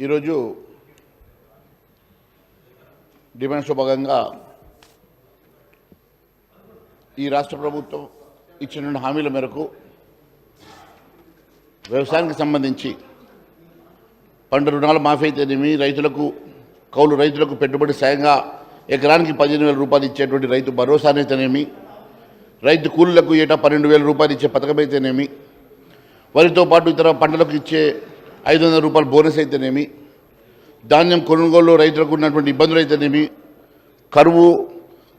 ఈరోజు డిమాండ్స్లో భాగంగా ఈ రాష్ట్ర ప్రభుత్వం ఇచ్చిన హామీల మేరకు వ్యవసాయానికి సంబంధించి పంట రుణాల మాఫీ అయితేనేమి, రైతులకు కౌలు రైతులకు పెట్టుబడి సాయంగా ఎకరానికి 15,000 రూపాయలు ఇచ్చేటువంటి రైతు భరోసా అయితేనేమి, రైతు కూలీలకు ఏటా 12,000 రూపాయలు ఇచ్చే పథకం అయితేనేమి, వరితో పాటు ఇతర పంటలకు ఇచ్చే 500 రూపాయల బోనస్ అయితేనేమి, ధాన్యం కొనుగోలు రైతులకు ఉన్నటువంటి ఇబ్బందులు అయితేనేమి, కరువు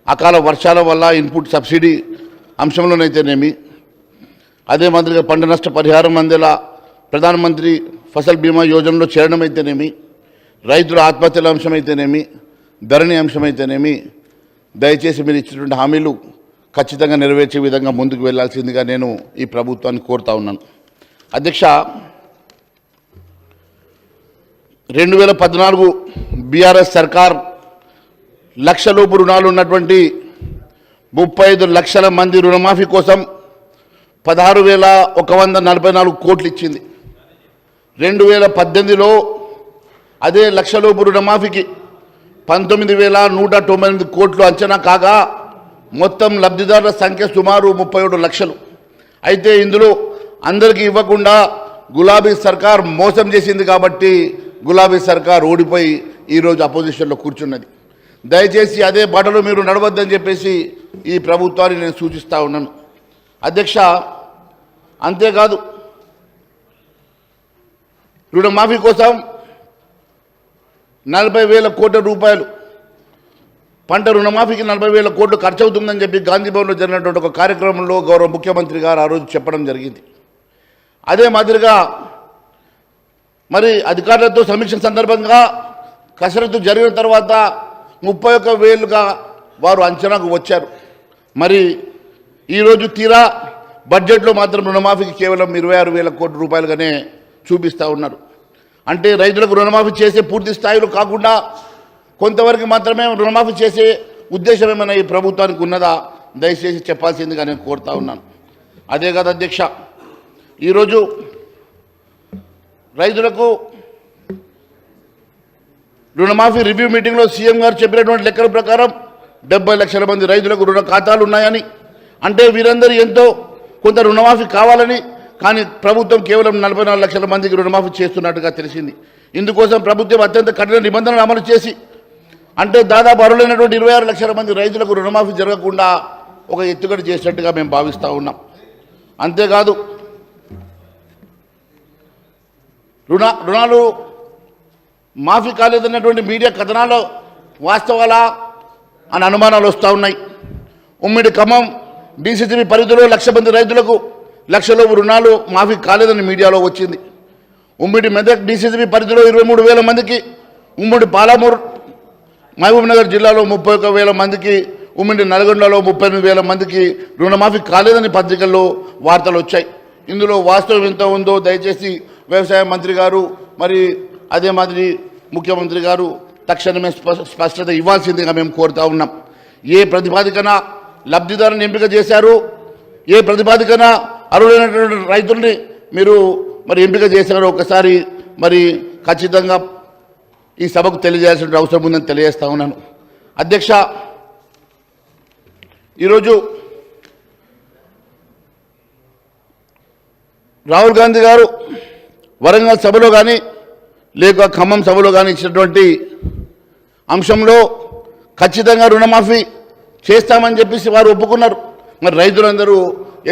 అకాల వర్షాల వల్ల ఇన్పుట్ సబ్సిడీ అంశంలోనైతేనేమి, అదే మాదిరిగా పంట నష్ట పరిహారం అందేలా ప్రధానమంత్రి ఫసల్ బీమా యోజనలో చేరడం అయితేనేమి, రైతుల ఆత్మహత్యల అంశం అయితేనేమి, ధరణి అంశం అయితేనేమి, దయచేసి మీరు ఇచ్చినటువంటి హామీలు ఖచ్చితంగా నెరవేర్చే విధంగా ముందుకు వెళ్లాల్సిందిగా నేను ఈ ప్రభుత్వాన్ని కోరుతా ఉన్నాను. అధ్యక్ష, 2014 బీఆర్ఎస్ సర్కార్ లక్షలోపు రుణాలు ఉన్నటువంటి 35 లక్షల మంది రుణమాఫీ కోసం 16,144 కోట్లు ఇచ్చింది. 2018లో అదే లక్షలోపు రుణమాఫీకి 19,198 కోట్లు అంచనా కాగా మొత్తం లబ్ధిదారుల సంఖ్య సుమారు 37 లక్షలు. అయితే ఇందులో అందరికీ ఇవ్వకుండా గులాబీ సర్కార్ మోసం చేసింది కాబట్టి గులాబీ సర్కార్ ఓడిపోయి ఈరోజు అపోజిషన్లో కూర్చున్నది. దయచేసి అదే బాటలో మీరు నడవద్దని చెప్పేసి ఈ ప్రభుత్వాన్ని నేను సూచిస్తూ ఉన్నాను. అధ్యక్ష, అంతేకాదు రుణమాఫీ కోసం 40,000 కోట్ల రూపాయలు, పంట రుణమాఫీకి 40,000 కోట్లు ఖర్చు అవుతుందని చెప్పి గాంధీభవన్లో జరిగినటువంటి ఒక కార్యక్రమంలో గౌరవ ముఖ్యమంత్రి గారు ఆ రోజు చెప్పడం జరిగింది. అదే మాదిరిగా మరి అధికారులతో సమీక్ష సందర్భంగా కసరత్తు జరిగిన తర్వాత 31,000గా వారు అంచనాకు వచ్చారు. మరి ఈరోజు తీరా బడ్జెట్లో మాత్రం రుణమాఫీకి కేవలం 26,000 కోట్ల రూపాయలుగానే చూపిస్తూ ఉన్నారు. అంటే రైతులకు రుణమాఫీ చేసే పూర్తి స్థాయిలో కాకుండా కొంతవరకు మాత్రమే రుణమాఫీ చేసే ఉద్దేశం ఏమైనా ఈ ప్రభుత్వానికి ఉన్నదా? దయచేసి చెప్పాల్సిందిగా నేను కోరుతా ఉన్నాను. అదే కాదు అధ్యక్ష, ఈరోజు రైతులకు రుణమాఫీ రివ్యూ మీటింగ్లో సీఎం గారు చెప్పినటువంటి లెక్కల ప్రకారం 70 లక్షల మంది రైతులకు రుణ ఖాతాలు ఉన్నాయని, అంటే వీరందరూ ఎంతో కొంత రుణమాఫీ కావాలని, కానీ ప్రభుత్వం కేవలం 44 లక్షల మందికి రుణమాఫీ చేస్తున్నట్టుగా తెలిసింది. ఇందుకోసం ప్రభుత్వం అత్యంత కఠిన నిబంధనలు అమలు చేసి, అంటే దాదాపు అర్హులైనటువంటి 26 లక్షల మంది రైతులకు రుణమాఫీ జరగకుండా ఒక ఎత్తుగడ చేసినట్టుగా మేము భావిస్తూ ఉన్నాం. అంతేకాదు రుణాలు మాఫీ కాలేదన్నటువంటి మీడియా కథనాలు వాస్తవాలా అని అనుమానాలు వస్తూ ఉన్నాయి. ఉమ్మడి ఖమ్మం డీసీసీబీ పరిధిలో 1,00,000 మంది రైతులకు లక్షలోపు రుణాలు మాఫీ కాలేదని మీడియాలో వచ్చింది. ఉమ్మడి మెదక్ డీసీసీబీ పరిధిలో 23,000 మందికి, ఉమ్మడి పాలమూరు మహబూబ్నగర్ జిల్లాలో 31,000 మందికి, ఉమ్మడి నల్గొండలో 38,000 మందికి రుణమాఫీ కాలేదని పత్రికల్లో వార్తలు వచ్చాయి. ఇందులో వాస్తవం ఎంత ఉందో దయచేసి వ్యవసాయ మంత్రి గారు మరి అదే మాదిరి ముఖ్యమంత్రి గారు తక్షణమే స్పష్టత ఇవ్వాల్సిందిగా మేము కోరుతా ఉన్నాం. ఏ ప్రతిపాదికన లబ్ధిదారుని ఎంపిక చేశారు, ఏ ప్రతిపాదికన అర్హులైనటువంటి రైతుల్ని మీరు మరి ఎంపిక చేశారో ఒకసారి మరి ఖచ్చితంగా ఈ సభకు తెలియజేయాల్సిన అవసరం ఉందని తెలియజేస్తా ఉన్నాను. అధ్యక్ష, ఈరోజు రాహుల్ గాంధీ గారు వరంగల్ సభలో కానీ లేక ఖమ్మం సభలో కానీ ఇచ్చినటువంటి అంశంలో ఖచ్చితంగా రుణమాఫీ చేస్తామని చెప్పేసి వారు ఒప్పుకున్నారు. మరి రైతులందరూ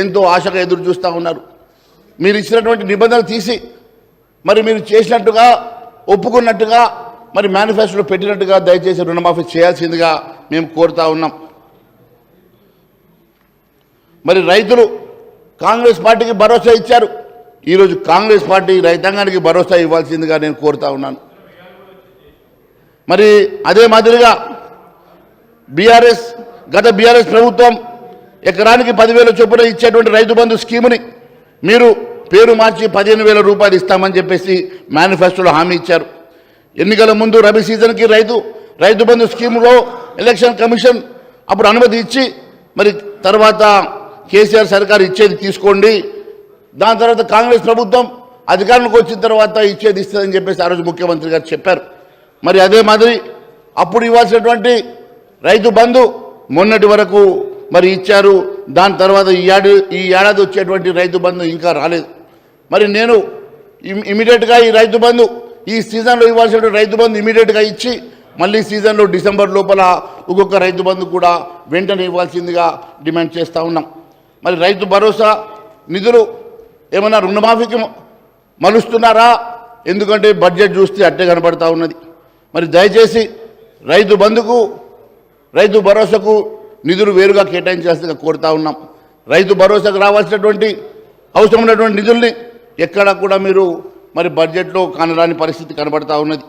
ఎంతో ఆశగా ఎదురు చూస్తూ ఉన్నారు. మీరు ఇచ్చినటువంటి నిబంధనలు తీసి మరి మీరు చేసినట్టుగా ఒప్పుకున్నట్టుగా మరి మేనిఫెస్టోలో పెట్టినట్టుగా దయచేసి రుణమాఫీ చేయాల్సిందిగా మేము కోరుతా ఉన్నాం. మరి రైతులు కాంగ్రెస్ పార్టీకి భరోసా ఇచ్చారు. ఈరోజు కాంగ్రెస్ పార్టీ రైతాంగానికి భరోసా ఇవ్వాల్సిందిగా నేను కోరుతా ఉన్నాను. మరి అదే మాదిరిగా గత బీఆర్ఎస్ ప్రభుత్వం ఎకరానికి 10,000 చొప్పున ఇచ్చేటువంటి రైతు బంధు స్కీముని మీరు పేరు మార్చి 15,000 రూపాయలు ఇస్తామని చెప్పేసి మేనిఫెస్టోలో హామీ ఇచ్చారు. ఎన్నికల ముందు రబీ సీజన్కి రైతు బంధు స్కీములో ఎలక్షన్ కమిషన్ అప్పుడు అనుమతి ఇచ్చి మరి తర్వాత కేసీఆర్ సర్కార్ ఇచ్చేది తీసుకోండి, దాని తర్వాత కాంగ్రెస్ ప్రభుత్వం అధికారంలోకి వచ్చిన తర్వాత ఇచ్చేది ఇస్తుందని చెప్పేసి ఆ రోజు ముఖ్యమంత్రి గారు చెప్పారు. మరి అదే మాదిరి అప్పుడు ఇవ్వాల్సినటువంటి రైతు బంధు మొన్నటి వరకు మరి ఇచ్చారు. దాని తర్వాత ఈ ఏడాది వచ్చేటువంటి రైతు బంధు ఇంకా రాలేదు. మరి నేను ఇమీడియట్గా ఈ రైతు బంధు ఈ సీజన్లో ఇవ్వాల్సిన రైతు బంధు ఇమీడియట్గా ఇచ్చి మళ్ళీ సీజన్లో డిసెంబర్ లోపల ఒక్కొక్క రైతు బంధు కూడా వెంటనే ఇవ్వాల్సిందిగా డిమాండ్ చేస్తూ ఉన్నాం. మరి రైతు భరోసా నిధులు ఏమన్నా రుణమాఫీకి మలుస్తున్నారా? ఎందుకంటే బడ్జెట్ చూస్తే అట్టే కనపడతా ఉన్నది. మరి దయచేసి రైతు బంధుకు రైతు భరోసాకు నిధులు వేరుగా కేటాయించాల్సిందిగా కోరుతా ఉన్నాం. రైతు భరోసాకు రావాల్సినటువంటి అవసరమైనటువంటి నిధుల్ని ఎక్కడ కూడా మీరు మరి బడ్జెట్లో కానరాని పరిస్థితి కనబడతా ఉన్నది.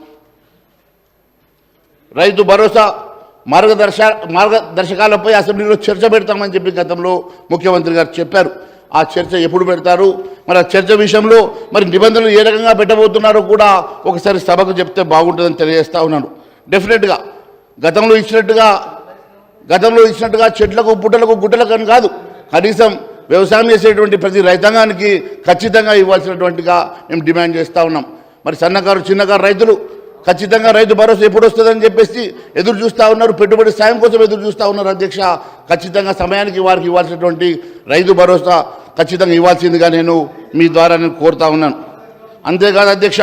రైతు భరోసా మార్గదర్శకాలపై అసెంబ్లీలో చర్చ పెడతామని చెప్పి గతంలో ముఖ్యమంత్రి గారు చెప్పారు. ఆ చర్చ ఎప్పుడు పెడతారు? మరి ఆ చర్చ విషయంలో మరి నిబంధనలు ఏ రకంగా పెట్టబోతున్నారో కూడా ఒకసారి సభకు చెప్తే బాగుంటుందని తెలియజేస్తా ఉన్నాను. డెఫినెట్గా గతంలో ఇచ్చినట్టుగా చెట్లకు పుట్టలకు గుట్టలకు అని కాదు, కనీసం వ్యవసాయం చేసేటువంటి ప్రతి రైతాంగానికి ఖచ్చితంగా ఇవ్వాల్సినటువంటిగా మేము డిమాండ్ చేస్తూ ఉన్నాం. మరి సన్నకారు చిన్నకారు రైతులు ఖచ్చితంగా రైతు భరోసా ఎప్పుడు వస్తుందని చెప్పేసి ఎదురు చూస్తూ ఉన్నారు. పెట్టుబడి సాయం కోసం ఎదురు చూస్తూ ఉన్నారు. అధ్యక్ష, ఖచ్చితంగా సమయానికి వారికి ఇవ్వాల్సినటువంటి రైతు భరోసా ఖచ్చితంగా ఇవ్వాల్సిందిగా నేను మీ ద్వారా కోరుతా ఉన్నాను. అంతేకాదు అధ్యక్ష,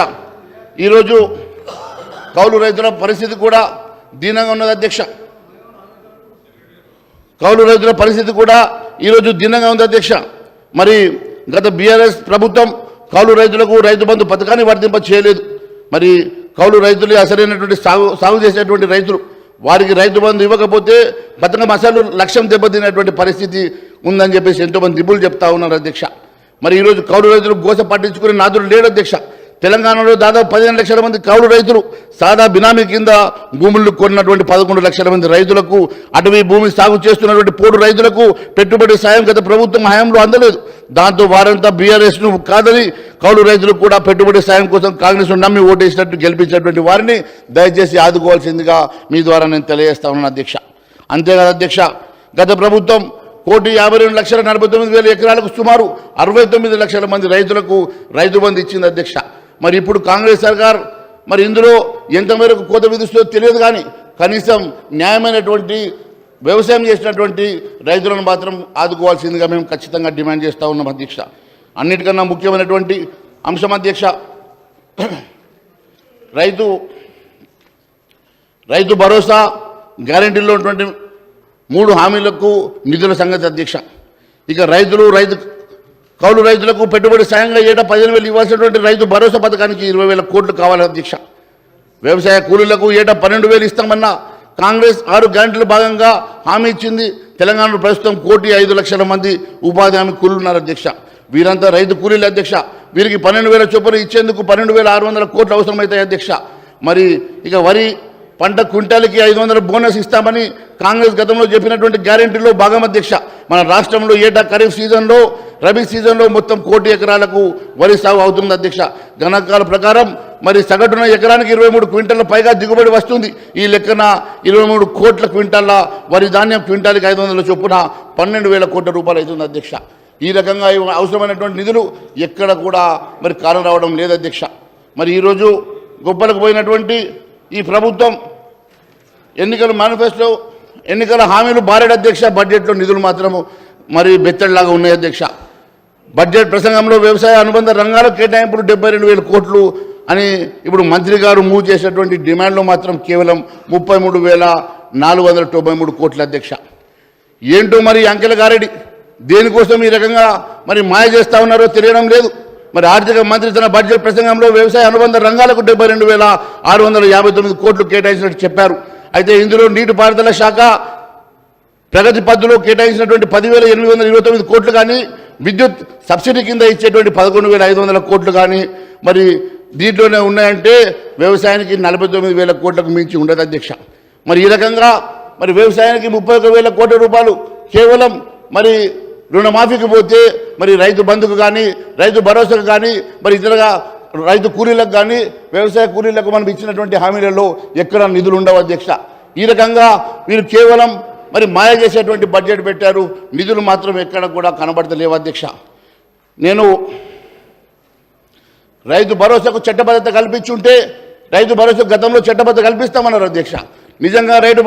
ఈరోజు కౌలు రైతుల పరిస్థితి కూడా దీనంగా ఉన్నది. అధ్యక్ష, కౌలు రైతుల పరిస్థితి కూడా ఈరోజు దీనంగా ఉంది. అధ్యక్ష, మరి గత బీఆర్ఎస్ ప్రభుత్వం కౌలు రైతులకు రైతు బంధు పథకాన్ని వర్తింప చేయలేదు. మరి కౌలు రైతులు అసలైనటువంటి సాగు చేసేటువంటి రైతులు వారికి రైతు బంధు ఇవ్వకపోతే పథకం అసలు లక్ష్యం దెబ్బతినేటువంటి పరిస్థితి ఉందని చెప్పేసి ఎంతోమంది దిబ్బులు చెప్తా ఉన్నారు. అధ్యక్ష, మరి ఈరోజు కౌలు రైతులు గోస పట్టించుకునే నాదుడు లేడు. అధ్యక్ష, తెలంగాణలో దాదాపు 15 లక్షల మంది కౌలు రైతులు సాదా బినామీ కింద భూములు కొన్నటువంటి 11 లక్షల మంది రైతులకు, అటవీ భూమి సాగు చేస్తున్నటువంటి పోడు రైతులకు పెట్టుబడి సాయం గత ప్రభుత్వం హయాంలో అందలేదు. దాంతో వారంతా బీఆర్ఎస్ను కాదని కౌలు రైతులకు కూడా పెట్టుబడి సాయం కోసం కాంగ్రెస్ను నమ్మి ఓటేసినట్టు గెలిపించినటువంటి వారిని దయచేసి ఆదుకోవాల్సిందిగా మీ ద్వారా నేను తెలియజేస్తా ఉన్నాను. అధ్యక్ష, అంతేకాదు అధ్యక్ష, గత ప్రభుత్వం 1,52,49,000 ఎకరాలకు సుమారు 69 లక్షల మంది రైతులకు రైతు బంధు ఇచ్చింది. అధ్యక్ష, మరి ఇప్పుడు కాంగ్రెస్ సర్కార్ మరి ఇందులో ఎంత మేరకు కోత విధిస్తుందో తెలియదు, కానీ కనీసం న్యాయమైనటువంటి వ్యవసాయం చేసినటువంటి రైతులను మాత్రం ఆదుకోవాల్సిందిగా మేము ఖచ్చితంగా డిమాండ్ చేస్తూ ఉన్నాం. అధ్యక్ష, అన్నిటికన్నా ముఖ్యమైనటువంటి అంశం అధ్యక్ష, రైతు భరోసా గ్యారెంటీలో ఉన్నటువంటి 3 హామీలకు నిధుల సంగతి. అధ్యక్ష, ఇక కౌలు రైతులకు పెట్టుబడి సాయంగా ఏటా 15,000 ఇవ్వాల్సినటువంటి రైతు భరోసా పథకానికి 20,000 కోట్లు కావాలి. అధ్యక్ష, వ్యవసాయ కూలీలకు ఏటా 12,000 ఇస్తామన్నా కాంగ్రెస్ 6 గ్యారెంటీల భాగంగా హామీ ఇచ్చింది. తెలంగాణలో ప్రస్తుతం 1,05,00,000 మంది ఉపాధి హామీ కూలీలు ఉన్నారు. అధ్యక్ష, వీరంతా రైతు కూలీలు. అధ్యక్ష, వీరికి 12,000 చొప్పున ఇచ్చేందుకు 12,600 కోట్లు అవసరమవుతాయి. అధ్యక్ష, మరి ఇక వరి పంట క్వింటాల్కి 500 బోనస్ ఇస్తామని కాంగ్రెస్ గతంలో చెప్పినటువంటి గ్యారెంటీలో భాగం. అధ్యక్ష, మన రాష్ట్రంలో ఏటా ఖరీఫ్ సీజన్లో రబీ సీజన్లో మొత్తం 1,00,00,000 ఎకరాలకు వరి సాగు అవుతుంది. అధ్యక్ష, గణాంకాల ప్రకారం మరి సగటున ఎకరానికి 23 క్వింటాల పైగా దిగుబడి వస్తుంది. ఈ లెక్కన 23 కోట్ల క్వింటాల వరి ధాన్యం క్వింటాల్కి 500 చొప్పున 12,000 కోట్ల రూపాయలు అవుతుంది. అధ్యక్ష, ఈ రకంగా అవసరమైనటువంటి నిధులు ఎక్కడ కూడా మరి కాలం రావడం లేదు. అధ్యక్ష, మరి ఈరోజు గొప్పలకు పోయినటువంటి ఈ ప్రభుత్వం ఎన్నికల మేనిఫెస్టో ఎన్నికల హామీలు బారెడు. అధ్యక్ష, బడ్జెట్లో నిధులు మాత్రము మరి బెత్తడిలాగా ఉన్నాయి. అధ్యక్ష, బడ్జెట్ ప్రసంగంలో వ్యవసాయ అనుబంధ రంగాలకు కేటాయింపులు 72,000 కోట్లు అని ఇప్పుడు మంత్రి గారు మూవ్ చేసేటువంటి డిమాండ్లో మాత్రం కేవలం 33,493 కోట్లు. అధ్యక్ష, ఏంటో మరి అంకెల గారెడి దేనికోసం ఈ రకంగా మరి మాయ చేస్తూ ఉన్నారో తెలియడం లేదు. మరి ఆర్థిక మంత్రి తన బడ్జెట్ ప్రసంగంలో వ్యవసాయ అనుబంధ రంగాలకు 72,659 కోట్లు కేటాయించినట్టు చెప్పారు. అయితే ఇందులో నీటిపారుదల శాఖ ప్రగతి పద్ధతిలో కేటాయించినటువంటి 10,829 కోట్లు కానీ, విద్యుత్ సబ్సిడీ కింద ఇచ్చేటువంటి 11,500 కోట్లు కానీ మరి దీంట్లోనే ఉన్నాయంటే వ్యవసాయానికి 49,000 కోట్లకు మించి ఉండదు. అధ్యక్ష, మరి ఈ రకంగా మరి వ్యవసాయానికి 31,000 కోట్ల రూపాయలు కేవలం మరి రుణమాఫీకి పోతే మరి రైతు బంధుకు కానీ రైతు భరోసాకు కానీ మరి ఇతరగా రైతు కూలీలకు కానీ వ్యవసాయ కూలీలకు మనం ఇచ్చినటువంటి హామీలలో ఎక్కడ నిధులు ఉండవు. అధ్యక్ష, ఈ రకంగా వీరు కేవలం మరి మాయ చేసేటువంటి బడ్జెట్ పెట్టారు. నిధులు మాత్రం ఎక్కడ కూడా కనబడతలేవు. అధ్యక్ష, నేను రైతు భరోసాకు చట్టబద్ధత కల్పించుంటే రైతు భరోసా గతంలో చట్టబద్ధత కల్పిస్తామన్నారు అధ్యక్ష. నిజంగా రైతు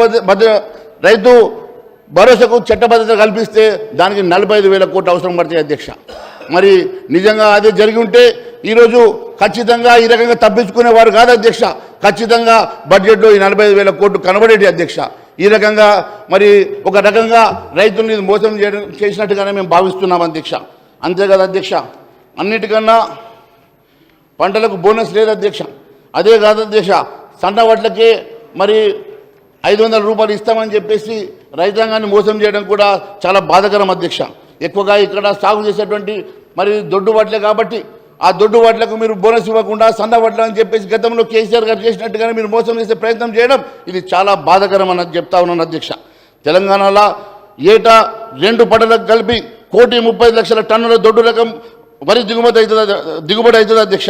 భరోసాకు చట్టబద్ధత కల్పిస్తే దానికి 45,000 కోట్లు అవసరం పడతాయి అధ్యక్ష. మరి నిజంగా అదే జరిగి ఉంటే ఈరోజు ఖచ్చితంగా ఈ రకంగా తప్పించుకునేవారు కాదు అధ్యక్ష. ఖచ్చితంగా బడ్జెట్లో ఈ 45,000 కోట్లు కనబడేటి అధ్యక్ష. ఈ రకంగా మరి ఒక రకంగా రైతుల్ని మోసం చేసినట్టుగానే మేము భావిస్తున్నాం అధ్యక్ష. అంతే కదా అధ్యక్ష, అన్నిటికన్నా పంటలకు బోనస్ లేదు అధ్యక్ష. అదే కాదు అధ్యక్ష, సన్న వడ్లకే మరి 500 రూపాయలు ఇస్తామని చెప్పేసి రైతాంగాన్ని మోసం చేయడం కూడా చాలా బాధాకరం అధ్యక్ష. ఎక్కువగా ఇక్కడ సాగు చేసేటువంటి మరి దొడ్డు వడ్లే కాబట్టి ఆ దొడ్డు వడ్లకు మీరు బోనస్ ఇవ్వకుండా సన్న వడ్లు అని చెప్పేసి గతంలో కేసీఆర్ గారు చేసినట్టుగానే మీరు మోసం చేసే ప్రయత్నం చేయడం ఇది చాలా బాధాకరం అన్నది చెప్తా ఉన్నాను అధ్యక్ష. తెలంగాణలో ఏటా 2 పంటలకు కలిపి 1,30,00,000 టన్నుల దొడ్డు రకం వరి దిగుబడి అవుతుంది అధ్యక్ష.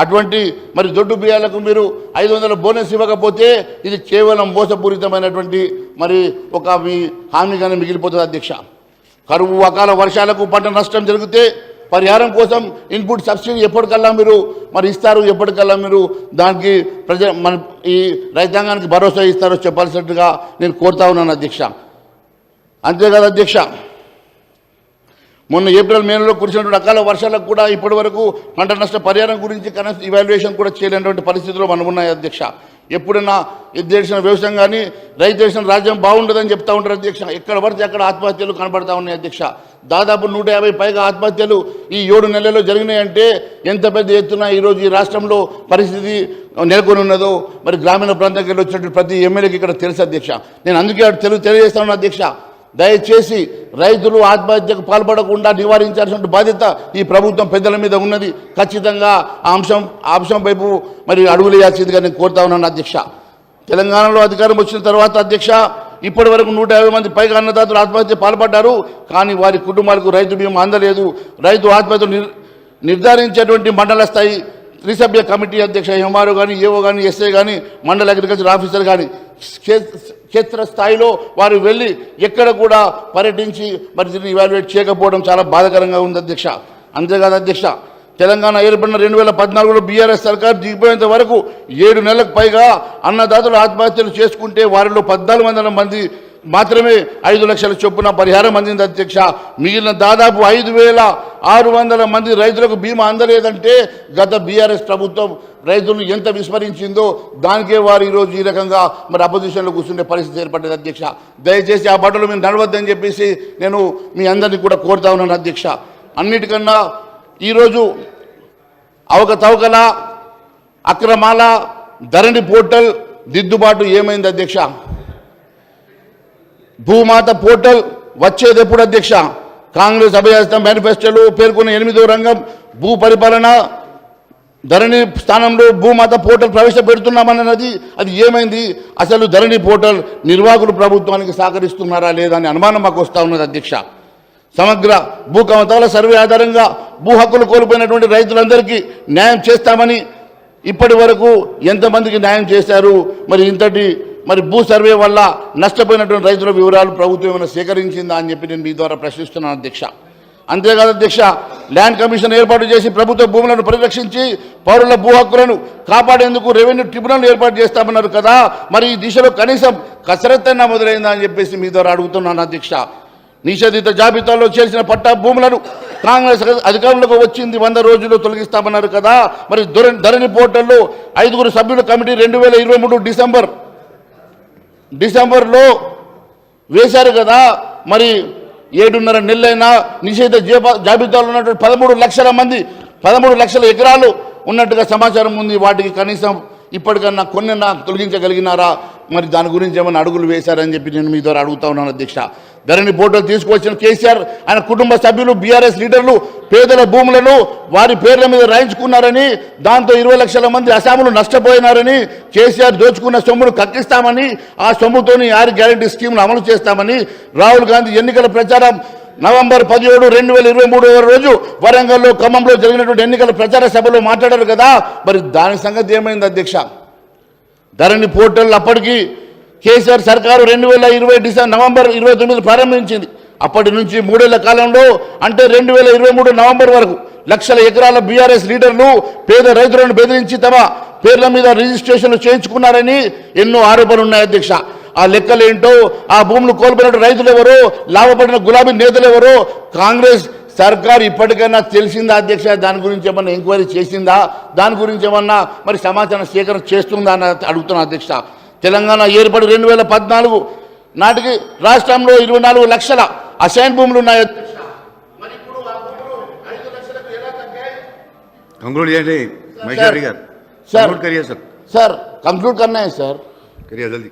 అటువంటి మరి దొడ్డు బియ్యాలకు మీరు 500 బోనస్ ఇవ్వకపోతే ఇది కేవలం మోసపూరితమైనటువంటి మరి ఒక మీ హామీగానే మిగిలిపోతుంది అధ్యక్ష. కరువు అకాల వర్షాలకు పంట నష్టం జరిగితే పరిహారం కోసం ఇన్పుట్ సబ్సిడీ ఎప్పటికల్లా మీరు మరి ఇస్తారు, ఎప్పటికల్లా మీరు దానికి మన ఈ రైతాంగానికి భరోసా ఇస్తారో చెప్పాల్సినట్టుగా నేను కోరుతా ఉన్నాను అధ్యక్ష. అంతేకాదు అధ్యక్ష, మొన్న ఏప్రిల్ మే నెలలో కురిసినటువంటి అకాల వర్షాలకు కూడా ఇప్పటి వరకు పంట నష్ట పరిహారం గురించి కనీసం ఇవాల్యుయేషన్ కూడా చేయలేనటువంటి పరిస్థితుల్లో మనం ఉన్నాయి అధ్యక్ష. ఎప్పుడన్నా ఎద్దేసిన వ్యవసాయం కానీ రైతు దేశం రాజ్యం బాగుండదని చెప్తా ఉంటారు అధ్యక్ష. ఎక్కడ పడితే అక్కడ ఆత్మహత్యలు కనబడతా ఉన్నాయి అధ్యక్ష. దాదాపు 150 పైగా ఆత్మహత్యలు ఈ 7 నెలల్లో జరిగినాయంటే ఎంత పెద్ద ఎత్తున ఈరోజు ఈ రాష్ట్రంలో పరిస్థితి నెలకొని ఉన్నదో మరి గ్రామీణ ప్రాంతానికి వెళ్ళి వచ్చినట్టు ప్రతి ఎమ్మెల్యేకి ఇక్కడ తెలుసు అధ్యక్ష. నేను అందుకే తెలియజేస్తాను అధ్యక్ష, దయచేసి రైతులు ఆత్మహత్యకు పాల్పడకుండా నివారించాల్సిన బాధ్యత ఈ ప్రభుత్వం పెద్దల మీద ఉన్నది. ఖచ్చితంగా ఆ అంశం వైపు మరి అడుగులేయాల్సిందిగా నేను కోరుతా ఉన్నాను అధ్యక్ష. తెలంగాణలో అధికారం వచ్చిన తర్వాత అధ్యక్ష ఇప్పటి వరకు 150 మంది పైగా అన్నదాతలు ఆత్మహత్య పాల్పడ్డారు. కానీ వారి కుటుంబాలకు రైతు బీమా అందలేదు. రైతు ఆత్మహత్య నిర్ధారించేటువంటి మండల స్థాయి త్రిసభ్య కమిటీ అధ్యక్ష ఎంఆర్ఓ కానీ ఏఓ కానీ ఎస్ఐ కానీ మండల అగ్రికల్చర్ ఆఫీసర్ కానీ క్షేత్ర స్థాయిలో వారు వెళ్ళి ఎక్కడ కూడా పర్యటించి మరి దీన్ని ఇవాల్యుయేట్ చేయకపోవడం చాలా బాధాకరంగా ఉంది అధ్యక్ష. అంతేకాదు అధ్యక్ష, తెలంగాణ ఏర్పడిన 2014లో బీఆర్ఎస్ సర్కార్ దిగిపోయేంత వరకు 7 నెలలకు పైగా అన్నదాతలు ఆత్మహత్యలు చేసుకుంటే వారిలో 1400 మంది మాత్రమే 5 లక్షల చొప్పున పరిహారం అందింది అధ్యక్ష. మిగిలిన దాదాపు 5,600 మంది రైతులకు బీమా అందలేదంటే గత బీఆర్ఎస్ ప్రభుత్వం రైతులను ఎంత విస్మరించిందో దానికే వారు ఈరోజు ఈ రకంగా మరి అపోజిషన్లో కూర్చునే పరిస్థితి ఏర్పడ్డది అధ్యక్ష. దయచేసి ఆ బట్టలు మీరు నడవద్దని చెప్పేసి నేను మీ అందరినీ కూడా కోరుతా ఉన్నాను అధ్యక్ష. అన్నిటికన్నా ఈరోజు అవకతవకల అక్రమాల ధరణి పోర్టల్ దిద్దుబాటు ఏమైంది అధ్యక్ష? భూమాత పోర్టల్ వచ్చేది ఎప్పుడు అధ్యక్ష? కాంగ్రెస్ అభయహస్త మేనిఫెస్టోలో పేర్కొన్న 8వ రంగం భూ పరిపాలన ధరణి స్థానంలో భూమాత పోర్టల్ ప్రవేశపెడుతున్నామన్నది అది ఏమైంది? అసలు ధరణి పోర్టల్ నిర్వాహకులు ప్రభుత్వానికి సహకరిస్తున్నారా లేదా అని అనుమానం మాకు వస్తూ ఉన్నది అధ్యక్ష. సమగ్ర భూ కమతాల సర్వే ఆధారంగా భూ హక్కులు కోల్పోయినటువంటి రైతులందరికీ న్యాయం చేస్తామని ఇప్పటి వరకు ఎంతమందికి న్యాయం చేశారు? మరి ఇంతటి మరి భూ సర్వే వల్ల నష్టపోయినటువంటి రైతుల వివరాలు ప్రభుత్వం ఏమైనా సేకరించిందా అని చెప్పి నేను మీ ద్వారా ప్రశ్నిస్తున్నాను అధ్యక్ష. అంతేకాదు అధ్యక్ష, ల్యాండ్ కమిషన్ ఏర్పాటు చేసి ప్రభుత్వ భూములను పరిరక్షించి పౌరుల భూ హక్కులను కాపాడేందుకు రెవెన్యూ ట్రిబ్యునల్ ఏర్పాటు చేస్తామన్నారు కదా, మరి ఈ దిశలో కనీసం కసరత్తైనా మొదలైందా అని చెప్పేసి మీ ద్వారా అడుగుతున్నాను అధ్యక్ష. నిషేధిత జాబితాలో చేర్చిన పట్టా భూములను కాంగ్రెస్ అధికారంలోకి వచ్చింది 100 రోజుల్లో తొలగిస్తామన్నారు కదా, మరి ధరణి పోర్టల్లో 5 సభ్యుల కమిటీ 2023 డిసెంబర్లో వేశారు కదా, మరి 7.5 నెలలైనా నిషేధ జాబితాలో ఉన్నటువంటి 13 లక్షల ఎకరాలు ఉన్నట్టుగా సమాచారం ఉంది. వాటికి కనీసం ఇప్పటికన్నా కొన్ని తొలగించగలిగినారా? మరి దాని గురించి ఏమైనా అడుగులు వేశారని చెప్పి నేను మీ ద్వారా అడుగుతా ఉన్నాను అధ్యక్ష. ధరణి పోర్టల్ తీసుకువచ్చిన కేసీఆర్ ఆయన కుటుంబ సభ్యులు బీఆర్ఎస్ లీడర్లు పేదల భూములను వారి పేర్ల మీద రాయించుకున్నారని, దాంతో 20 లక్షల మంది అసాములు నష్టపోయినారని, కేసీఆర్ దోచుకున్న సొమ్మును కక్కిస్తామని, ఆ సొమ్ముతోని 6 గ్యారెంటీ స్కీమ్ను అమలు చేస్తామని రాహుల్ గాంధీ ఎన్నికల ప్రచారం నవంబర్ 17, 2023 రోజు వరంగల్లో ఖమ్మంలో జరిగినటువంటి ఎన్నికల ప్రచార సభలో మాట్లాడారు కదా, మరి దాని సంగతి ఏమైంది అధ్యక్ష? ధరణి పోర్టల్ అప్పటికి కేసీఆర్ సర్కారు 2020 నవంబర్ 29 ప్రారంభించింది. అప్పటి నుంచి 3 ఏళ్ల కాలంలో అంటే 2023 నవంబర్ వరకు లక్షల ఎకరాల బీఆర్ఎస్ లీడర్లు పేద రైతులను బెదిరించి తమ పేర్ల మీద రిజిస్ట్రేషన్లు చేయించుకున్నారని ఎన్నో ఆరోపణలు ఉన్నాయి అధ్యక్ష. ఆ లెక్కలేంటో, ఆ భూములు కోల్పోయిన రైతులు ఎవరో, లాభపడిన గులాబీ నేతలు ఎవరో కాంగ్రెస్ సర్కార్ ఇప్పటికైనా తెలిసిందా అధ్యక్ష? దాని గురించి ఏమన్నా ఎంక్వైరీ చేసిందా? దాని గురించి ఏమన్నా మరి సమాచారం సేకరణ చేస్తుందా అని అడుగుతున్నా అధ్యక్ష. తెలంగాణ ఏర్పడి 2014 నాటికి రాష్ట్రంలో 24 లక్షల అసైన్ భూములు ఉన్నాయి అధ్యక్ష. మరి ఇప్పుడు ఆ భూములు 5 లక్షలకు ఎలా తగ్గాయి? कंक्लूड చేయండి మహేశ్వరి గారు. కంక్లూడ్ కరియే సార్. సార్ కంక్లూడ్ करना है సార్. కరియే జల్దీ.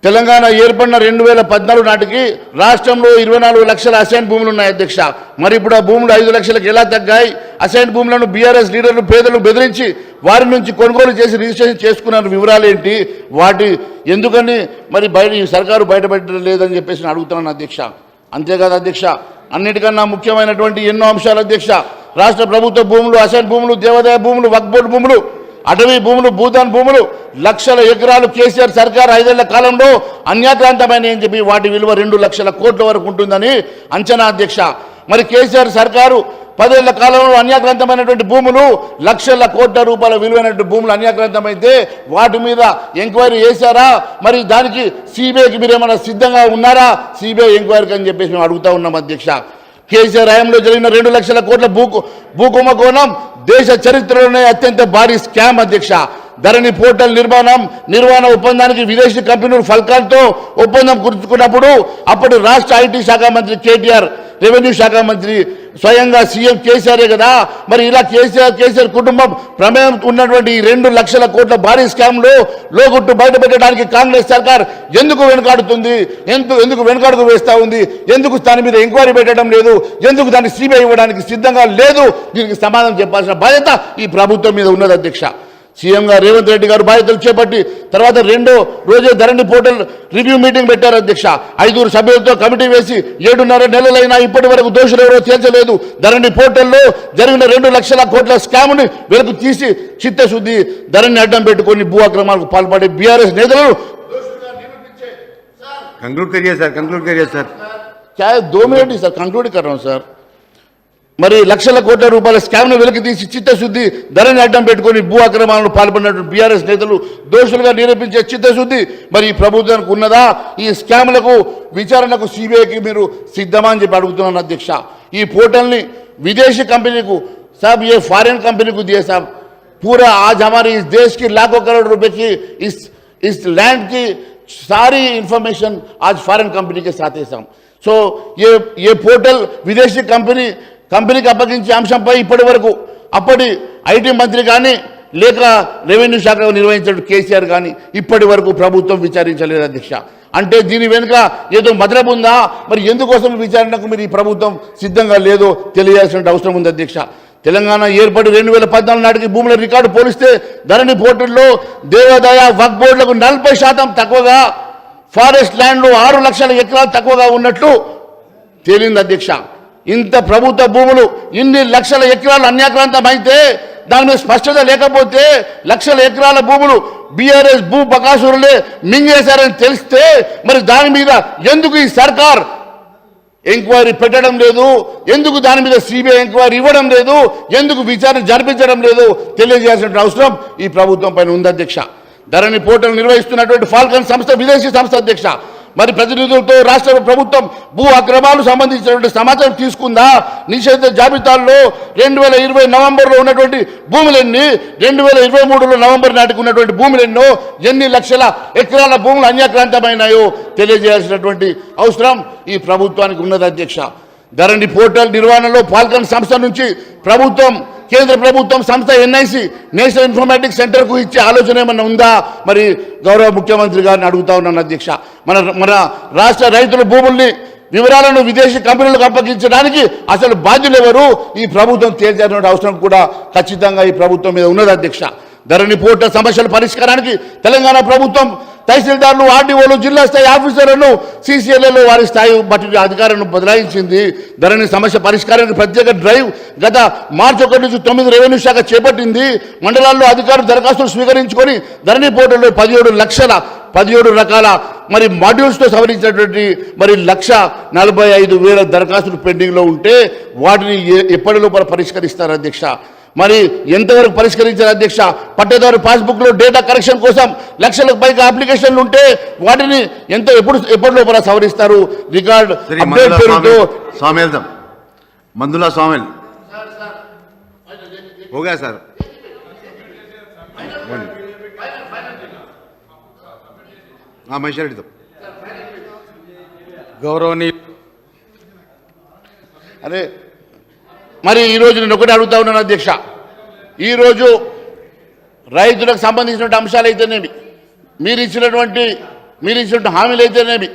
తెలంగాణ ఏర్పడిన 2014 నాటికి రాష్ట్రంలో 24 లక్షల అసైన్ భూములు ఉన్నాయి అధ్యక్ష. మరి ఇప్పుడు ఆ భూములు 5 లక్షలకు ఎలా తగ్గాయి? అసైన్ భూములను బీఆర్ఎస్ లీడర్లు పేదలు బెదిరించి వారి నుంచి కొనుగోలు చేసి రిజిస్ట్రేషన్ చేసుకున్న వివరాలు ఏంటి? వాటి ఎందుకని మరి ఈ సర్కారు బయటపెట్టడం లేదని చెప్పేసి అడుగుతున్నాను అధ్యక్ష. అంతేకాదు అధ్యక్ష, అన్నిటికన్నా ముఖ్యమైనటువంటి ఎన్నో అంశాలు అధ్యక్ష. రాష్ట్ర ప్రభుత్వ భూములు, అసైన్ భూములు, దేవాదాయ భూములు, వక్ఫ్ బోర్డు భూములు, అటవీ భూములు, భూదాన్ భూములు లక్షల ఎకరాలు కేసీఆర్ సర్కార్ 5 ఏళ్ల కాలంలో అన్యాక్రాంతమైన అని చెప్పి వాటి విలువ 2 లక్షల కోట్ల వరకు ఉంటుందని అంచనా అధ్యక్ష. మరి కేసీఆర్ సర్కారు 10 ఏళ్ల కాలంలో అన్యాక్రాంతమైనటువంటి భూములు లక్షల కోట్ల రూపాయల విలువైనటువంటి భూములు అన్యాక్రాంతమైతే వాటి మీద ఎంక్వైరీ చేశారా? మరి దానికి సిబిఐకి మీరేమైనా సిద్ధంగా ఉన్నారా? సిబిఐ ఎంక్వైరీకి అని చెప్పేసి మేము అడుగుతా ఉన్నాం అధ్యక్ష. కేసీఆర్ హయాంలో జరిగిన 2 లక్షల కోట్ల భూకుంభకోణం దేశ చరిత్రలోనే అత్యంత భారీ స్కామ్ అధ్యక్ష. ధరణి పోర్టల్ నిర్మాణ ఒప్పందానికి విదేశీ కంపెనీలు ఫల్కాన్తో ఒప్పందం కుదుర్చుకున్నప్పుడు అప్పటి రాష్ట్ర ఐటీ శాఖ మంత్రి కేటీఆర్, రెవెన్యూ శాఖ మంత్రి స్వయంగా సీఎం కేసీఆరే కదా. మరి ఇలా కేసీఆర్ కుటుంబం ప్రమేయం ఉన్నటువంటి 2 లక్షల కోట్ల భారీ స్కామ్లో లోగుట్టు బయటపెట్టడానికి కాంగ్రెస్ సర్కార్ ఎందుకు వెనుకాడుతుంది? ఎందుకు వెనుకాడుకు వేస్తూ ఉంది? ఎందుకు దాని మీద ఎంక్వైరీ పెట్టడం లేదు? ఎందుకు దాన్ని సిబిఐ ఇవ్వడానికి సిద్ధంగా లేదు? దీనికి సమాధానం చెప్పాల్సిన బాధ్యత ఈ ప్రభుత్వం మీద ఉన్నది అధ్యక్ష. సీఎంగా రేవంత్ రెడ్డి గారు బాధ్యతలు చేపట్టి తర్వాత 2వ రోజే ధరణి పోర్టల్ రివ్యూ మీటింగ్ పెట్టారు అధ్యక్ష. 5 సభ్యులతో కమిటీ వేసి 7.5 నెలలైనా ఇప్పటి వరకు దోషులు ఎవరో తేల్చలేదు. ధరణి పోర్టల్లో జరిగిన 2 లక్షల కోట్ల స్కామ్ని వెలుగు తీసి చిత్తశుద్ధి ధరణి అడ్డం పెట్టుకుని భూ అక్రమాలకు పాల్పడే బీఆర్ఎస్ నేతలు कंक्लूड करिए सर. क्या 2 मिनट ही सर, कंक्लूड कर रहा हूँ सर. మరి లక్షల కోట్ల రూపాయల స్కామ్ను వెలికి తీసి చిత్తశుద్ధి ధరణి అడ్డం పెట్టుకుని భూ అక్రమాలను పాల్పడినటువంటి బీఆర్ఎస్ నేతలు దోషులుగా నిరూపించే చిత్తశుద్ధి మరి ఈ ప్రభుత్వానికి ఉన్నదా? ఈ స్కామ్లకు విచారణకు సిబిఐకి మీరు సిద్ధమా అని చెప్పి అడుగుతున్నాను అధ్యక్ష. ఈ పోర్టల్ని విదేశీ కంపెనీ को साहब, ये फॉरेन कंपनी को दिए साहब. पूरा आज हमारे इस देश की लाखों करोड़ रुपए की इस लैंड की सारी इंफॉर्मेशन आज फॉरेन कंपनी के साथ है साहब. सो ये पोर्टल विदेशी కంపెనీకి అప్పగించే అంశంపై ఇప్పటి వరకు అప్పటి ఐటీ మంత్రి కానీ లేక రెవెన్యూ శాఖ నిర్వహించిన కేసీఆర్ కానీ ఇప్పటి వరకు ప్రభుత్వం విచారించలేదు అధ్యక్ష. అంటే దీని వెనుక ఏదో మతలబు ఉందా? మరి ఎందుకోసం విచారణకు మీరు ఈ ప్రభుత్వం సిద్ధంగా లేదో తెలియాల్సిన అవసరం ఉంది అధ్యక్ష. తెలంగాణ ఏర్పడి 2014 నాటికి భూముల రికార్డు పోలిస్తే ధరణి పోర్టల్లో దేవాదాయ వక్ఫ్ బోర్డులకు 40% తక్కువగా, ఫారెస్ట్ ల్యాండ్లో 6 లక్షల ఎకరాలు తక్కువగా ఉన్నట్లు తేలింది అధ్యక్ష. ఇంత ప్రభుత్వ భూములు ఇన్ని లక్షల ఎకరాలు అన్యాక్రాంతం అయితే దాని మీద స్పష్టత లేకపోతే లక్షల ఎకరాల భూములు బీఆర్ఎస్ భూ బకాసురులే మింగేశారని తెలిస్తే మరి దాని మీద ఎందుకు ఈ సర్కార్ ఎంక్వైరీ పెట్టడం లేదు? ఎందుకు దాని మీద సిబిఐ ఎంక్వైరీ ఇవ్వడం లేదు? ఎందుకు విచారణ జరిపించడం లేదు? తెలియజేయాల్సిన అవసరం ఈ ప్రభుత్వం పైన ఉంది అధ్యక్ష. ధరణి పోర్టల్ నిర్వహిస్తున్నటువంటి ఫాల్కన్ సంస్థ విదేశీ సంస్థ అధ్యక్ష. మరి ప్రతినిధులతో రాష్ట్ర ప్రభుత్వం భూ అక్రమాలు సంబంధించినటువంటి సమాచారం తీసుకుందా? నిషేధ జాబితాల్లో 2020 నవంబర్లో ఉన్నటువంటి భూములెన్ని, 2023 నవంబర్ నాటికి ఉన్నటువంటి భూములెన్నో, ఎన్ని లక్షల ఎకరాల భూములు అన్యాక్రాంతమైనాయో తెలియజేయాల్సినటువంటి అవసరం ఈ ప్రభుత్వానికి ఉన్నది అధ్యక్ష. ధరణి పోర్టల్ నిర్వహణలో ఫాల్కన్ సంస్థ నుంచి కేంద్ర ప్రభుత్వం సంస్థ ఎన్ఐసి నేషనల్ ఇన్ఫర్మేటిక్స్ సెంటర్కు ఇచ్చే ఆలోచన ఏమన్నా ఉందా? మరి గౌరవ ముఖ్యమంత్రి గారిని అడుగుతా ఉన్నాను అధ్యక్ష. మన రాష్ట్ర రైతుల భూముల్ని వివరాలను విదేశీ కంపెనీలకు అప్పగించడానికి అసలు బాధ్యులు ఎవరు? ఈ ప్రభుత్వం తేల్చాల్సిన అవసరం కూడా ఖచ్చితంగా ఈ ప్రభుత్వం మీద ఉన్నది అధ్యక్ష. ధరణి పోర్టల్ సమస్యల పరిష్కారానికి తెలంగాణ ప్రభుత్వం తహసీల్దార్లు, ఆర్డీఓలు, జిల్లా స్థాయి ఆఫీసర్లను సీసీఎల్ఏలో వారి స్థాయి బట్టి అధికారులను బదలాయించింది. ధరణి సమస్య పరిష్కారానికి ప్రత్యేక డ్రైవ్ గత మార్చి 1 నుంచి 9 రెవెన్యూ శాఖ చేపట్టింది. మండలాల్లో అధికారులు దరఖాస్తులు స్వీకరించుకొని ధరణి పోర్టల్లో 17 లక్షల 17 రకాల మరి మాడ్యూల్స్తో సవరించినటువంటి మరి 1,45,000 దరఖాస్తులు పెండింగ్లో ఉంటే వాటిని ఎప్పటి లోపల పరిష్కరిస్తారు అధ్యక్ష? మరి ఎంతవరకు పరిష్కరించారు అధ్యక్ష? పట్టేదారు పాస్బుక్లో డేటా కరెక్షన్ కోసం లక్షలకు పైగా అప్లికేషన్లు ఉంటే వాటిని ఎప్పటి లోపల సవరిస్తారు? రికార్డ్ అప్డేట్ పేరుతో स्वामिल मंदुला स्वामिल हो गया सर। हाँ महेश्वर रेड्डी तो గౌరవనీయ అరే మరి ఈరోజు నేను ఒకటి అడుగుతా ఉన్నాను అధ్యక్ష, ఈరోజు రైతులకు సంబంధించిన అంశాలు అయితేనేమి, మీరు ఇచ్చినటువంటి హామీలు అయితేనేమి,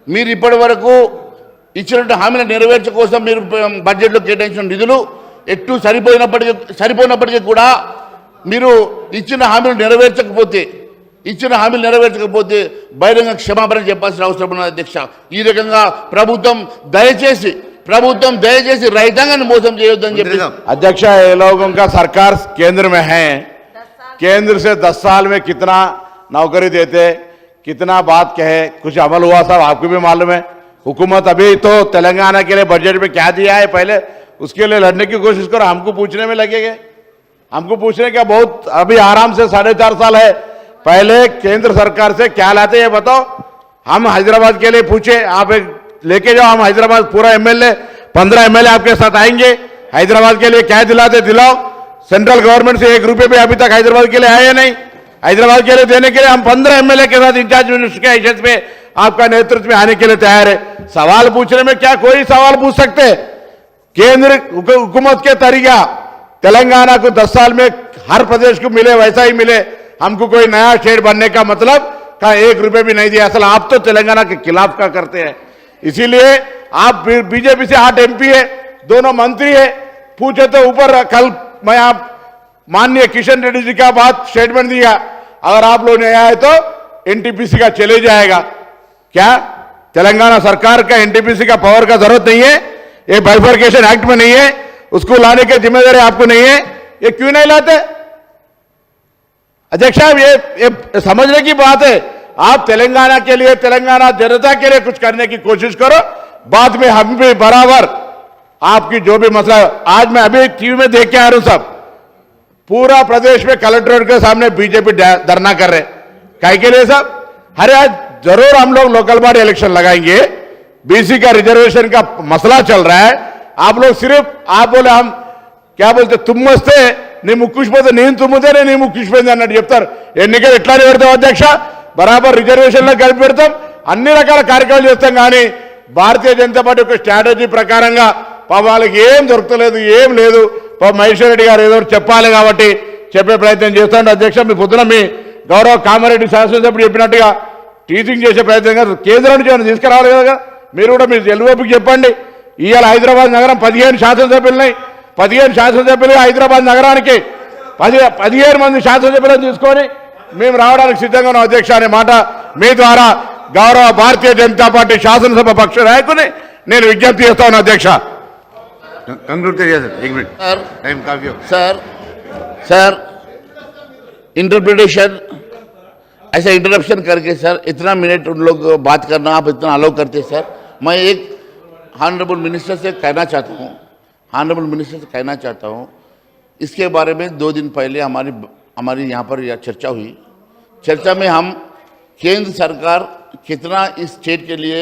మీరు ఇప్పటి వరకు ఇచ్చినటువంటి హామీలను నెరవేర్చ కోసం మీరు బడ్జెట్లో కేటాయించిన నిధులు ఎటు సరిపోయినప్పటికీ కూడా మీరు ఇచ్చిన హామీలు నెరవేర్చకపోతే బహిరంగ క్షమాపణ చెప్పాల్సిన అవసరం ఉన్నది అధ్యక్ష. ఈ రకంగా ప్రభుత్వం దయచేసి రైతాంగాన్ని మోసం చేయొద్దని చెప్పి अध्यक्ष, ये लोगों का सरकार केंद्र में है, केंद्र से 10 साल में कितना नौकरी देते, कितना बात कहे, कुछ अमल हुआ साहब आपको भी मालूम है। हुकूमत अभी तो तेलंगाना के लिए बजट में क्या दिया है, पहले उसके लिए लड़ने की कोशिश करो, हमको पूछने में लगेंगे। हमको पूछने का बहुत अभी आराम से 4.5 साल है, पहले केंद्र सरकार से क्या लाते ये बताओ। हम हैदराबाद के लिए पूछे, आप एक लेके जाओ, हम हैदराबाद पूरा एमएलए 15 एमएलए आपके साथ आएंगे, हैदराबाद के लिए क्या दिलाते दिलाओ। सेंट्रल गवर्नमेंट से 1 रुपये भी अभी तक हैदराबाद के लिए आए नहीं। हैदराबाद के लिए देने के लिए हम 15 एमएलए के साथ इंचार्ज मिनिस्टर के हैसियत में आपका नेतृत्व में आने के लिए तैयार है। सवाल पूछने में क्या कोई सवाल पूछ सकते? केंद्र हुकूमत के तरीका तेलंगाना को 10 साल में हर प्रदेश को मिले वैसा ही मिले, हमको कोई नया स्टेट बनने का मतलब का 1 रुपये भी नहीं दिया। असल आप तो तेलंगाना के खिलाफ का करते हैं, इसीलिए आप बीजेपी से 8 एमपी है, दोनों मंत्री है, पूछे तो ऊपर कल मैं आप माननीय किशन रेड्डी जी का बात स्टेटमेंट दिया, अगर आप लोग नहीं आए तो एनटीपीसी का चले जाएगा। क्या तेलंगाना सरकार का एनटीपीसी का पावर का जरूरत नहीं है? ये बाइफर्केशन एक्ट में नहीं है, उसको लाने की जिम्मेदारी आपको नहीं है, ये क्यों नहीं लाते? अध्यक्ष साहब, ये समझने की बात है। आप तेलंगाना के लिए, तेलंगाना जनता के लिए कुछ करने की कोशिश करो, बाद में हम भी बराबर आपकी जो भी मसला। आज मैं अभी टीवी में देख के आ रहा हूं, सब पूरा प्रदेश में कलेक्ट्रेट के सामने बीजेपी धरना कर रहे, काहे के लिए साहब? अरे आज जरूर हम लोग लोकल बॉडी इलेक्शन लगाएंगे, बीसी का रिजर्वेशन का मसला चल रहा है, आप लोग सिर्फ आप बोले हम क्या बोलते तुम वस्ते नी मुक्कुष्पोते నేను తుమ్ముతేనే నీ ముక్కిపోయింది అన్నట్టు చెప్తారు. ఎన్నికలు ఎట్లానే పెడతాం అధ్యక్ష, బరాబర్ రిజర్వేషన్లో కలిపి పెడతాం, అన్ని రకాల కార్యక్రమాలు చేస్తాం. కానీ భారతీయ జనతా పార్టీ ఒక స్ట్రాటజీ ప్రకారంగా వాళ్ళకి ఏం దొరకలేదు, ఏం లేదు. మహేశ్వర్ రెడ్డి గారు ఏదో చెప్పాలి కాబట్టి చెప్పే ప్రయత్నం చేస్తాను అధ్యక్ష. మీ పొద్దున మీ గౌరవ కామారెడ్డి శాసనసభ్యుడు చెప్పినట్టుగా టీచింగ్ చేసే ప్రయత్నంగా కేంద్రం నుంచి ఏమైనా తీసుకురావాలి కదా. మీరు కూడా మీరు ఎల్ఓపికి చెప్పండి. ఇవాళ హైదరాబాద్ నగరం 15 శాసనసభ్యులున్నాయి, 15 శాసనసభ్యులు హైదరాబాద్ నగరానికి 15 మంది శాసనసభ్యులను తీసుకొని మేము రావడానికి సిద్ధంగా ఉన్నాం అధ్యక్ష అనే మాట మీ ద్వారా గౌరవ భారతీయ జనతా పార్టీ శాసనసభ పక్ష నాయకుని నేను విజ్ఞప్తి చేస్తా ఉన్నాను అధ్యక్ష. कंक्लूड करिए सर, 1 मिनट सर टाइम काफी हो। सर इंटरप्रिटेशन ऐसा इंटरप्शन करके सर इतना मिनट उन लोग बात करना आप इतना अलाउ करते सर। मैं एक ऑनरेबल मिनिस्टर से कहना चाहता हूँ, इसके बारे में 2 दिन पहले हमारी यहाँ पर चर्चा हुई। चर्चा में हम केंद्र सरकार कितना इस स्टेट के लिए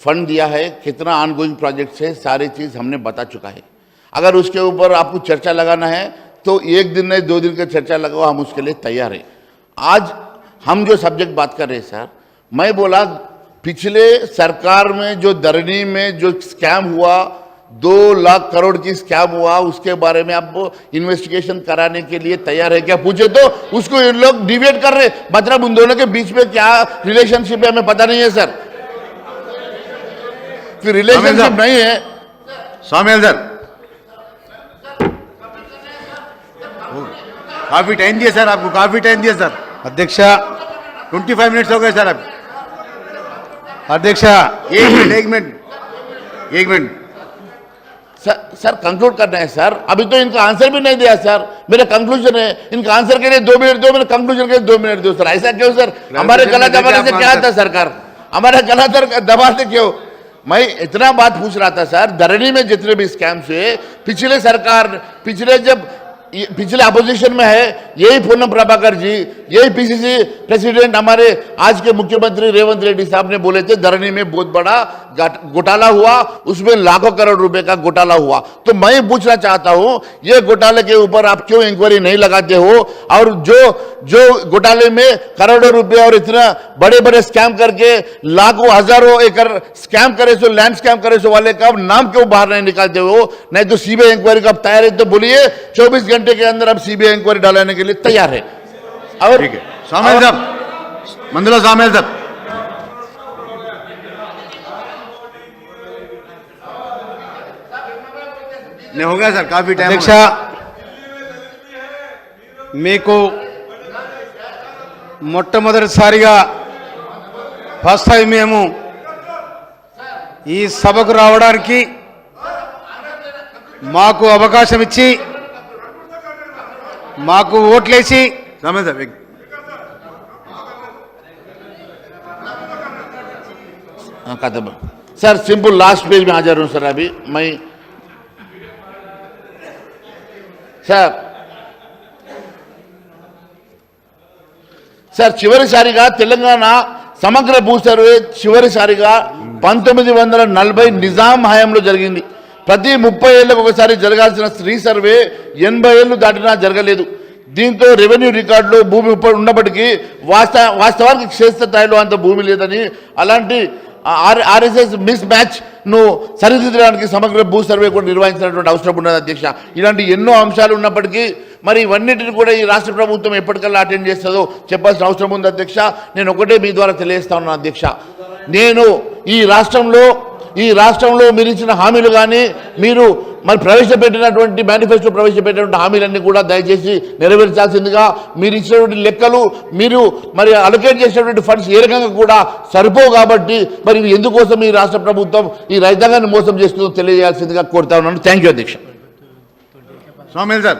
फंड दिया है, कितना ऑनगोइंग प्रोजेक्ट्स है, सारी चीज़ हमने बता चुका है। अगर उसके ऊपर आपको चर्चा लगाना है तो 1 दिन नहीं 2 दिन का चर्चा लगाओ, हम उसके लिए तैयार हैं। आज हम जो सब्जेक्ट बात कर रहे हैं सर, मैं बोला पिछले सरकार में जो दरनी में जो स्कैम हुआ, 2 लाख करोड़ की स्कैम हुआ, उसके बारे में आप इन्वेस्टिगेशन कराने के लिए तैयार है क्या पूछे तो उसको इन लोग डिबेट कर रहे, मतलब उन दोनों के बीच में क्या रिलेशनशिप है हमें पता नहीं है सर। फिर रिलेशनशिप नहीं है। स्वामिल सर काफी टाइम दिया सर, आपको काफी टाइम दिया सर। अध्यक्ष 25 मिनट्स हो गए सर। अब अध्यक्ष 1 मिनट सर कंक्लूड करना है सर, अभी तो इनका आंसर भी नहीं दिया सर, मेरा कंक्लूजन है, इनका आंसर के लिए 2 मिनट दो, मेरे कंक्लूजन के लिए 2 मिनट दो सर, ऐसा क्यों सर? हमारे गला दबाने से क्या आता सरकार, हमारे गला दबाते क्यों? मैं इतना बात पूछ रहा था सर, धरनी में जितने भी स्कैम्स हुए, पिछले सरकार, पिछले अपोजिशन में है यही पूनम प्रभाकर जी, यही पीसीसी प्रेसिडेंट हमारे आज के मुख्यमंत्री रेवंत रेड्डी साहब ने बोले थे धरनी में बहुत बड़ा घोटाला हुआ, उसमें लाखों करोड़ रुपए का घोटाला हुआ। तो मैं पूछना चाहता हूं ये घोटाले के ऊपर आप क्यों इंक्वायरी नहीं लगाते हो? और जो घोटाले में करोड़ों रुपए और इतना बड़े बड़े स्कैम करके लाखों हजारों एकड़ स्कैम करे सो, लैंड स्कैम करे सो वाले का नाम क्यों बाहर नहीं निकालते हो? नहीं तो सीबीआई इंक्वायरी का तैयार है तो बोलिए, 24 घंटे के अंदर अब सीबीआई इंक्वायरी डालने के लिए तैयार है। और ठीक है, सामेल साहब, मंजुला सामेल साहब, नहीं हो गया सर, काफी टाइम అధ్యక్ష మీకు మొట్టమొదటిసారిగా ఫస్ట్ టైం మేము ఈ సభకు రావడానికి మాకు అవకాశం ఇచ్చి మాకు ఓట్లేసి सामेल साहब खत्म सर, सिंपल लास्ट पेज में हाजिर हूं सर। अभी मैं సార్ చివరిసారిగా తెలంగాణ సమగ్ర భూ సర్వే చివరిసారిగా 1940 నిజాం హయాంలో జరిగింది. ప్రతి 30 ఏళ్లకు ఒకసారి జరగాల్సిన రీసర్వే 80 ఏళ్లు దాటినా జరగలేదు. దీంతో రెవెన్యూ రికార్డులో భూమి ఉన్నప్పటికీ వాస్తవానికి క్షేత్రస్థాయిలో అంత భూమి లేదని, అలాంటి ఆర్ఎస్ఎస్ మిస్ మ్యాచ్ ను సరిదిద్దడానికి సమగ్ర భూ సర్వే కూడా నిర్వహించినటువంటి అవసరం ఉన్నది అధ్యక్ష. ఇలాంటి ఎన్నో అంశాలు ఉన్నప్పటికీ మరి ఇవన్నిటిని కూడా ఈ రాష్ట్ర ప్రభుత్వం ఎప్పటికల్లా అటెండ్ చేస్తుందో చెప్పాల్సిన అవసరం ఉంది అధ్యక్ష. నేను ఒకటే మీ ద్వారా తెలియజేస్తా ఉన్నాను అధ్యక్ష, నేను ఈ రాష్ట్రంలో మీరు ఇచ్చిన హామీలు కానీ మీరు మరి ప్రవేశపెట్టినటువంటి మేనిఫెస్టో ప్రవేశపెట్టినటువంటి హామీలన్నీ కూడా దయచేసి నెరవేర్చాల్సిందిగా, మీరు ఇచ్చినటువంటి లెక్కలు మీరు మరి అలొకేట్ చేసినటువంటి ఫండ్స్ ఏ రకంగా కూడా సరిపోవు కాబట్టి మరి ఎందుకోసం ఈ రాష్ట్ర ప్రభుత్వం ఈ రైతాంగాన్ని మోసం చేస్తుందో తెలియజేయాల్సిందిగా కోరుతా ఉన్నాను. థ్యాంక్ యూ అధ్యక్ష. सामेल साहब